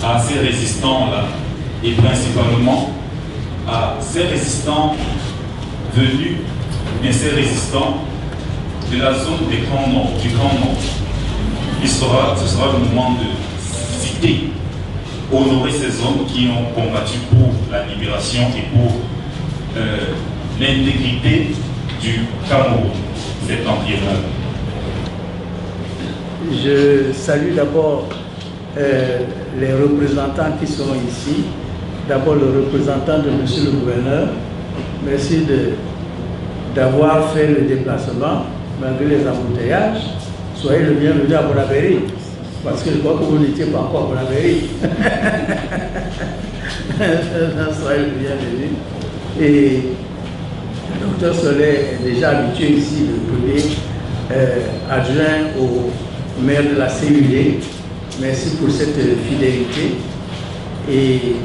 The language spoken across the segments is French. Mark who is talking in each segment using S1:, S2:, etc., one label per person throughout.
S1: À ces résistants-là, et principalement à ces résistants venus, bien ces résistants de la zone du Grand Nord. Ce sera le moment de citer, honorer ces hommes qui ont combattu pour la libération et pour l'intégrité du Cameroun septentrional.
S2: Je salue d'abord les représentants qui sont ici. D'abord le représentant de monsieur le gouverneur. Merci d'avoir fait le déplacement malgré les embouteillages. Soyez le bienvenu à Bonabéry. Parce que je crois que vous n'étiez pas encore à Bonabéry. Soyez le bienvenu. Et le docteur Soleil est déjà habitué ici, le premier adjoint au maire de la CUD. Merci pour cette fidélité. Et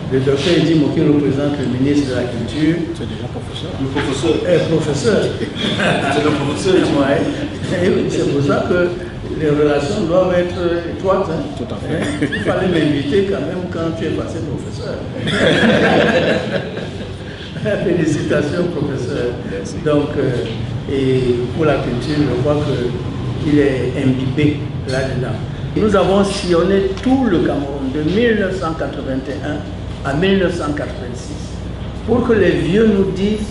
S2: le docteur Eddy Moké représente le ministre de la Culture.
S3: C'est déjà professeur.
S2: Le professeur. Professeur.
S3: C'est le professeur.
S2: Ouais. C'est pour ça que les relations doivent être étroites. Hein.
S3: Tout à fait.
S2: Il fallait m'inviter quand même quand tu es passé professeur. Félicitations, professeur.
S3: Merci.
S2: Donc, et pour la culture, je crois qu'il est imbibé là-dedans. Nous avons sillonné tout le Cameroun de 1981 à 1986 pour que les vieux nous disent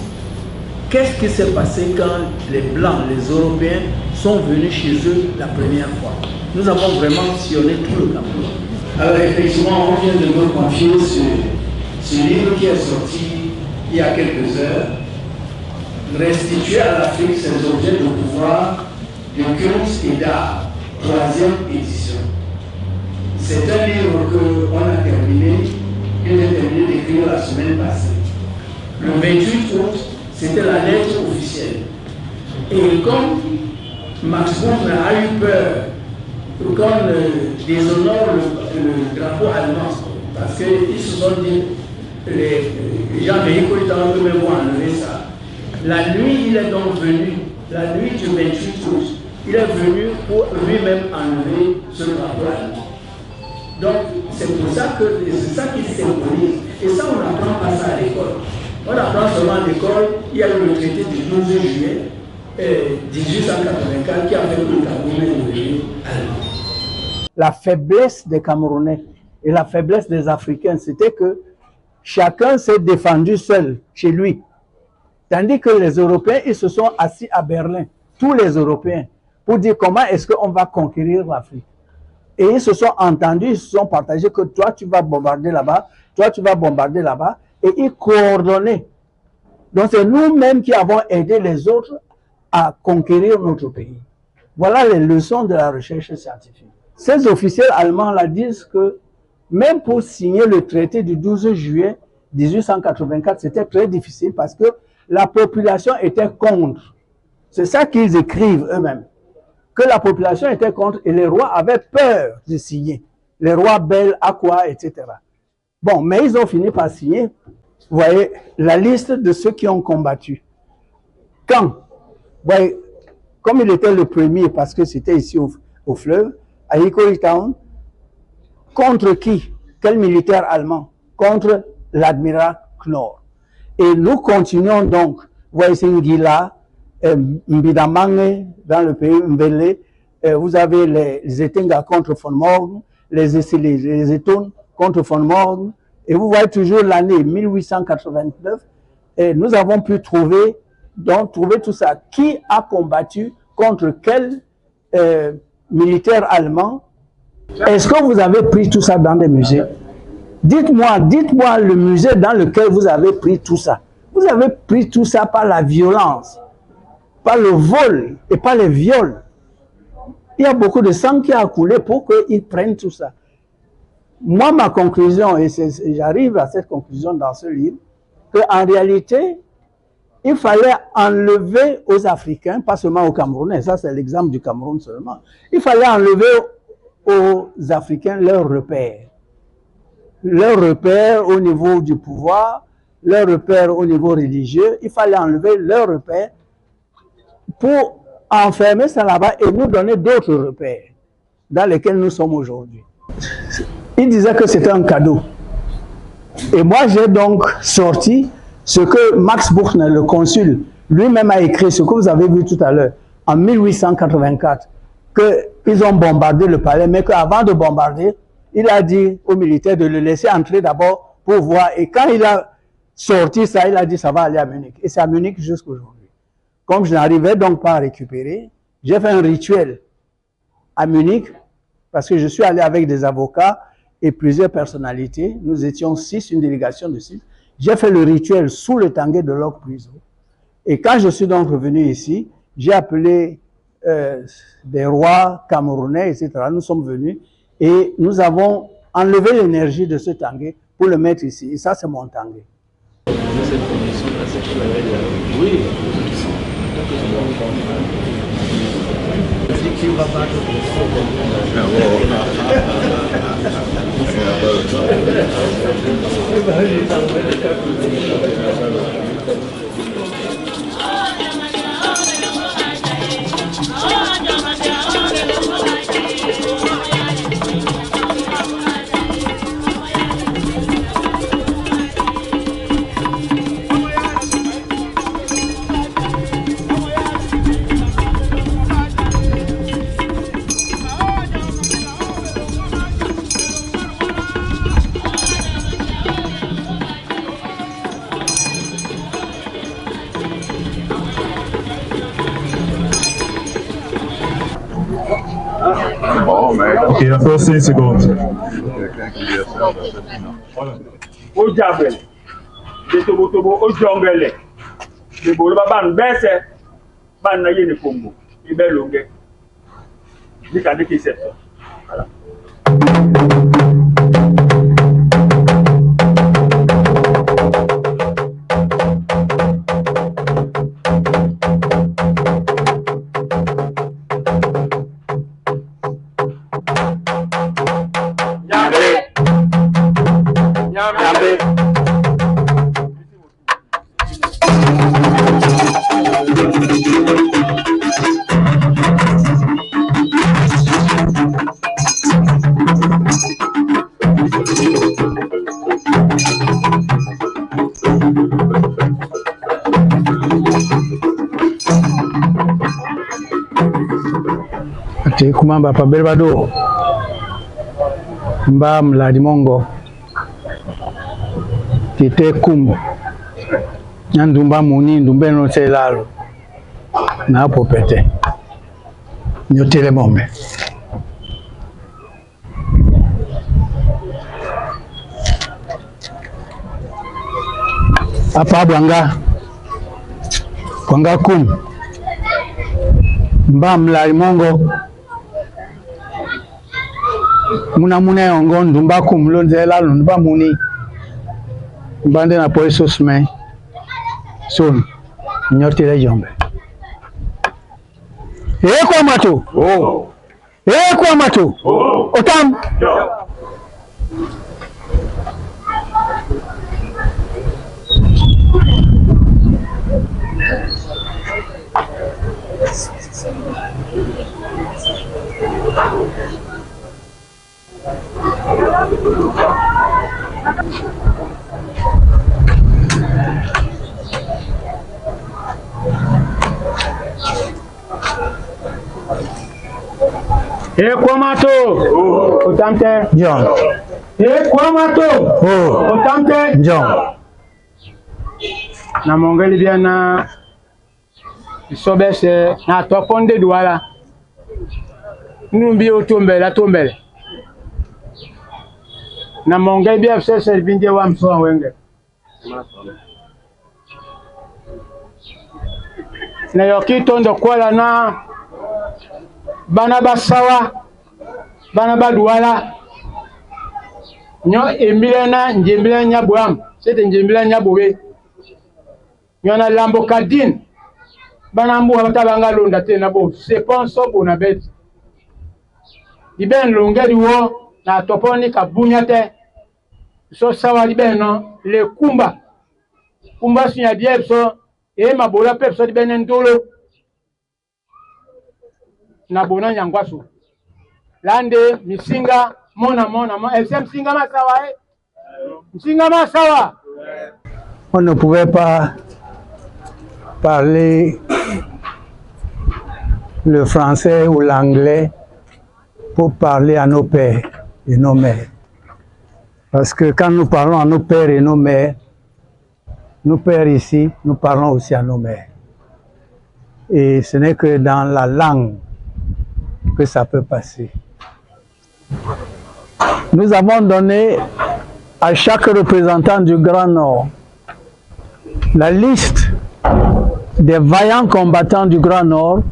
S2: qu'est-ce qui s'est passé quand les Blancs, les Européens sont venus chez eux la première fois. Nous avons vraiment sillonné tout le Cameroun. Alors effectivement, on vient de me confier ce livre qui est sorti il y a quelques heures, Restituer à l'Afrique ses objets de pouvoir, de culte et d'art, 3e édition. C'est un livre qu'on a terminé, que j'ai terminé d'écrire la semaine passée. Le 28 août, c'était la lettre officielle. Et comme Max Bourne a eu peur qu'on déshonore le drapeau allemand, parce qu'ils se sont dit, les gens de Hippolyte eux-mêmes vont enlever ça. La nuit, il est donc venu, la nuit du 28 août, il est venu pour lui-même enlever ce drapeau allemand. Donc, c'est pour ça que c'est ça qui symbolise. Et ça, on n'apprend pas ça à l'école. On apprend seulement à l'école, il y a eu le traité du 12 juillet 1884 qui a fait que le Cameroun est devenu allemand. La faiblesse des Camerounais et la faiblesse des Africains, c'était que chacun s'est défendu seul chez lui. Tandis que les Européens, ils se sont assis à Berlin, tous les Européens, pour dire comment est-ce qu'on va conquérir l'Afrique. Et ils se sont entendus, ils se sont partagés que toi tu vas bombarder là-bas, toi tu vas bombarder là-bas, et ils coordonnaient. Donc c'est nous-mêmes qui avons aidé les autres à conquérir notre pays. Voilà les leçons de la recherche scientifique. Ces officiels allemands là disent que même pour signer le traité du 12 juillet 1884, c'était très difficile parce que la population était contre. C'est ça qu'ils écrivent eux-mêmes. Que la population était contre et les rois avaient peur de signer. Les rois Bel, Akwa, etc. Bon, mais ils ont fini par signer. Vous voyez, la liste de ceux qui ont combattu. Quand, vous voyez, comme il était le premier, parce que c'était ici au fleuve, à Hickory Town, contre qui? Quel militaire allemand? Contre l'admiral Knorr. Et nous continuons donc, vous voyez, Ngila, Mbidamange, dans le pays Mbele, vous avez les Etenga contre von Morgen, les Etun contre von Morgen, et vous voyez toujours l'année 1889, et nous avons pu trouver Donc, trouvez tout ça. Qui a combattu contre quel militaire allemand? Est-ce que vous avez pris tout ça dans des musées? Dites-moi le musée dans lequel vous avez pris tout ça. Vous avez pris tout ça par la violence, par le vol et par les viols. Il y a beaucoup de sang qui a coulé pour qu'ils prennent tout ça. Moi, ma conclusion, et j'arrive à cette conclusion dans ce livre, qu'en réalité, il fallait enlever aux Africains, pas seulement aux Camerounais, ça c'est l'exemple du Cameroun seulement, il fallait enlever aux Africains leurs repères. Leurs repères au niveau du pouvoir, leurs repères au niveau religieux, il fallait enlever leurs repères pour enfermer ça là-bas et nous donner d'autres repères dans lesquels nous sommes aujourd'hui. Il disait que c'était un cadeau. Et moi, j'ai donc sorti ce que Max Buchner, le consul, lui-même a écrit, ce que vous avez vu tout à l'heure, en 1884, qu'ils ont bombardé le palais, mais qu'avant de bombarder, il a dit aux militaires de le laisser entrer d'abord pour voir. Et quand il a sorti ça, il a dit ça va aller à Munich. Et c'est à Munich jusqu'aujourd'hui. Comme je n'arrivais donc pas à récupérer, j'ai fait un rituel à Munich, parce que je suis allé avec des avocats et plusieurs personnalités. Nous étions 6, une délégation de 6. J'ai fait le rituel sous le tanguay de Locke Prison. Et quand je suis donc revenu ici, j'ai appelé des rois camerounais, etc. Nous sommes venus et nous avons enlevé l'énergie de ce tanguay pour le mettre ici. Et ça, c'est mon tanguay.
S3: Oui.
S4: Okay, the first 10 seconds.
S5: O jabele, de tobo o jongele, de bolo ban bese, ban na yene Congo, ibe longe. Di ka de ki set. Voilà.
S2: Kumamba pa Belbado Mba Mladi Mongo Tite Kumbo Nyandumba Muni Ndumbe no Selalo Na popete Nyotele Mombe Apa Bwanga Kum Mba Mladi Mongo Muna yongo ndumba kumlonzela ndumba muni mbande na poiso sme son nyotile jombe kwa mato kwa mato otam
S5: Kwamato Otamte
S2: John
S5: Kwamato Otamte
S2: John
S5: na mongeli biana
S2: Sobese na toponde douala. Nous bio tombele. Na mongai bien fait servir wa mso wenge. Na yoki tondo kwala na bana basawa bana baduala nyo emilena njembele nyabwam c'était njembele nyabowe nyo na lambo kadin bana mbu batabanga londa tena bo c'est penso bona bet iben longedi wo na toponi kabunyate so sawa libeno le kumba sunya diepso e mabola pepso libene ndolo na bona nyangwasu lande misinga mona msinga masawa msinga masawa. On ne pouvait pas parler le français ou l'anglais pour parler à nos pères et nos mères. Parce que quand nous parlons à nos pères et nos mères ici, nous parlons aussi à nos mères. Et ce n'est que dans la langue que ça peut passer. Nous avons donné à chaque représentant du Grand Nord la liste des vaillants combattants du Grand Nord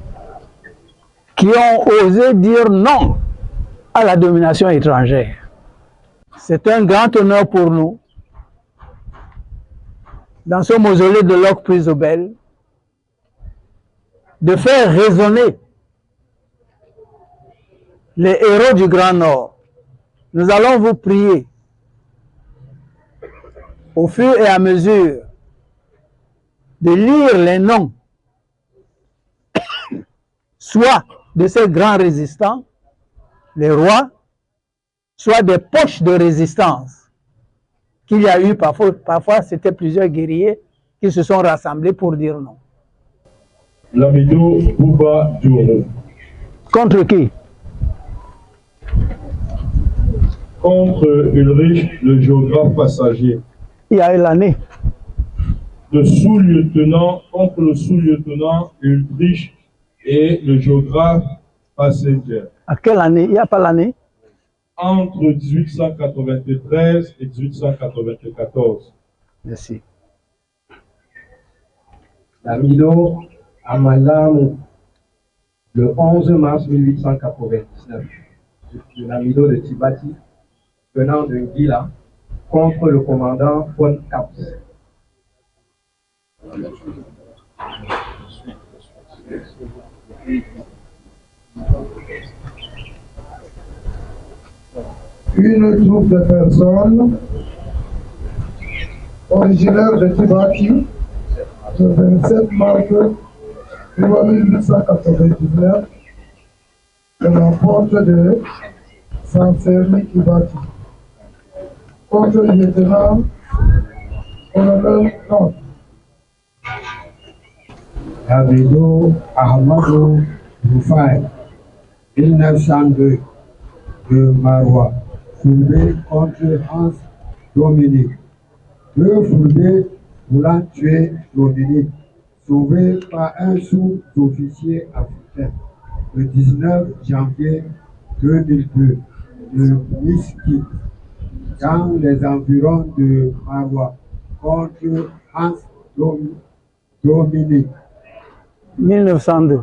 S2: qui ont osé dire non à la domination étrangère. C'est un grand honneur pour nous, dans ce mausolée de Locke Prise Obel, de faire résonner les héros du Grand Nord. Nous allons vous prier au fur et à mesure de lire les noms, soit de ces grands résistants, les rois, soit des poches de résistance qu'il y a eu parfois c'était plusieurs guerriers qui se sont rassemblés pour dire non.
S4: Lamido Bouba Diouro.
S2: Contre qui?
S4: Contre Ulrich, le géographe passager.
S2: Il y a eu l'année.
S4: Le sous-lieutenant contre le sous-lieutenant Ulrich et le géographe passager.
S2: À quelle année? Il n'y a pas l'année?
S4: Entre 1893 et 1894.
S2: Merci.
S6: Lamido Amalam, le 11 mars 1899. Le Lamido de Tibati, venant de Ngila, contre le commandant von Kaps.
S7: Une troupe de personnes originaires de Tibati, le 27 mars 1899, de la porte de Sancerni Tibati, contre le lieutenant colonel Nord.
S6: Lamido Ahmadou Rufai, 1902, de Marois, foulbé contre Hans Dominique. Deux foulbés voulant tuer Dominique, sauvés par un sous-officier africain, le 19 janvier 2002, de Miski, dans les environs de Marois, contre Hans Dominique.
S2: 1902.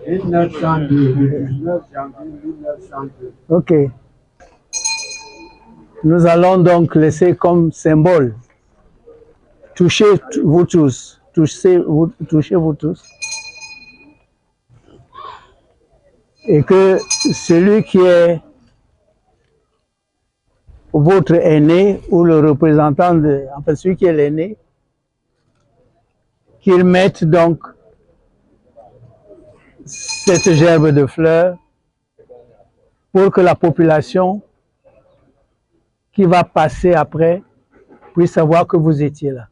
S6: 1902, le 19 janvier 1902.
S2: Ok. Nous allons donc laisser comme symbole, touchez vous tous, et que celui qui est votre aîné ou le représentant de, enfin celui qui est l'aîné, qu'il mette donc cette gerbe de fleurs pour que la population qui va passer après puisse savoir que vous étiez là.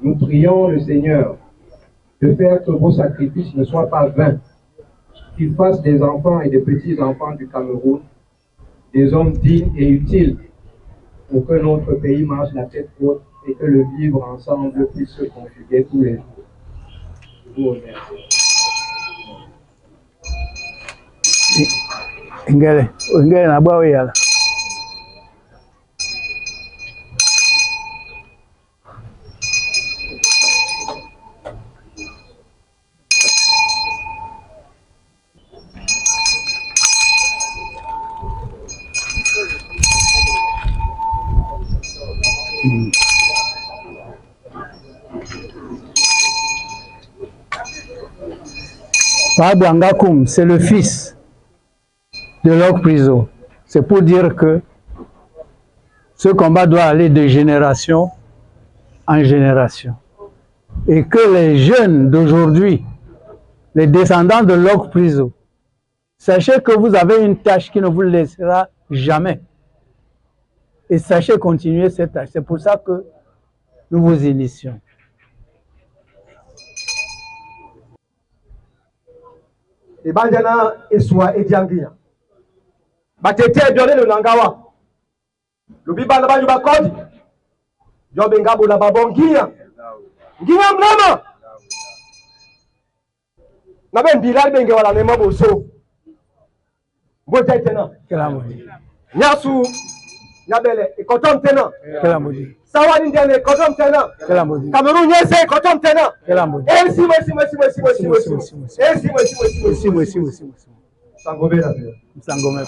S6: Nous prions le Seigneur de faire que vos sacrifices ne soient pas vains, qu'ils fassent des enfants et des petits-enfants du Cameroun, des hommes dignes et utiles, pour que notre pays marche la tête haute et que le vivre ensemble puisse se conjuguer tous les jours. Je vous remercie.
S2: Ingele na bwa yala. Angakoum, c'est le fils de Lok Priso. C'est pour dire que ce combat doit aller de génération en génération. Et que les jeunes d'aujourd'hui, les descendants de Lok Priso, sachez que vous avez une tâche qui ne vous laissera jamais. Et sachez continuer cette tâche. C'est pour ça que nous vous initions.
S8: Et Banjana Eswa et Diangia. Batete Jolé le Nangawa. Le Bibana Bajuba Kodi. Jobengabo la Babongia. Gia Mlama. Naben Bilal Bengawala Nema Boso. Botetena. Nyasu. Yabele. Et Kotom Tena. Sawani Ndiane Kotom Tena. Cameroun Yese Kotom Tena. Sangomé la paix.
S2: Sangomé.